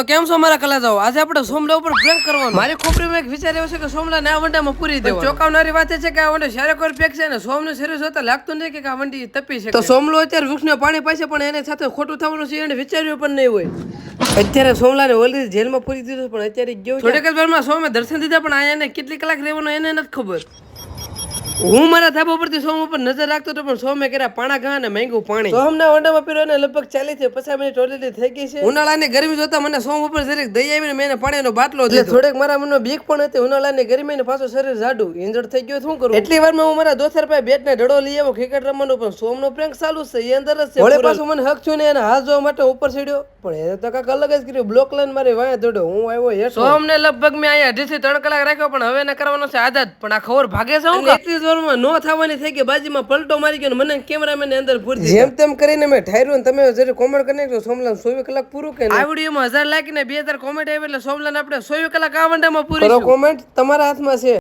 તો કેમ છો મારા કલા જાઓ? આજે આપણે સોમલા ઉપર પ્રેન્ક કરવાનો. મારી ખોપડીમાં એક વિચાર એવો છે કે સોમલા ને આ વંડામાં પૂરી દેવાનો. ચોંકાવનારી વાત એ છે કે આ વંડો શારે કોઈ પેક છે ને સોમનું શરીર જોતા લાગતું નહીં કે આ વંડી તપી છે. તો સોમલો અત્યારે વૃક્ષને પાણી પાશે પણ એને સાથે ખોટું થવાનું છે એને વિચાર્યું પણ નહીં હોય. અત્યારે સોમલાને ઓલરેડી જેલમાં પૂરી દીધું પણ અત્યારે ગયો થોડીક જ વારમાં સોમે દર્શન દીધા પણ આ એને કેટલી કલાક રહેવાનો એને નથી ખબર. હું મારા ધાબા પરથી સોમ ઉપર નજર રાખતો હતો પણ સોમે કર્યા પાણા ઘા ને માંગ્યું પાણી. સોમના વંડામાં પીરો ને લગભગ 40 થી 50 મિનિટ ઓલરેડી થઈ ગઈ છે. ઉનાળાની ગરમી જોતા મને સોમ ઉપર જરીક દઈ આવીને મેં એને પાણીનો બાટલો દીધો. થોડેક મારા મનમાં બીક પણ હતી. ઉનાળાની ગરમી ને પાછું શરીર જાડું ઇન્જર્ડ થઈ ગયું શું કરું. એટલી વારમાં હું મારા દોસ્તર પાસે બેટ ને ડડો લઈ આવ્યો ક્રિકેટ રમવાનો પણ સોમનો પ્રેન્ક ચાલુ છે એ અંદર જ છે. વળે પાછું મને હક છું ને એને હાથ જોવા માટે ઉપર ચડ્યો પણ એને તો કાંઈક અલગ જ કર્યું. બ્લોક લાઈન મારી વાયા દોડ્યો હું આવ્યો હેઠ. સોમને લગભગ મેં અહીંયા 2 થી 3 કલાક રાખ્યો પણ હવે એને કરવાનો છે આદત પણ આ ખબર ભાગે છે હું એટલી જ વારમાં નો થવાની થઈ ગઈ. બાજીમાં પલટો મારી ગયો મને કેમેરામેન અંદર પૂરી જેમ તેમ કરીને મેં ઠાર્યું તમે જરી કોમેન્ટ કરી નાખજો સોમલાન 24 કલાક પૂરું કે આ વિડીયોમાં 1000 લાઈક ને 2000 કોમેન્ટ આવી એટલે સોમલાન આપણે 24 કલાક આ વંડામાં પૂરી કરો. કોમેન્ટ તમારા હાથમાં છે.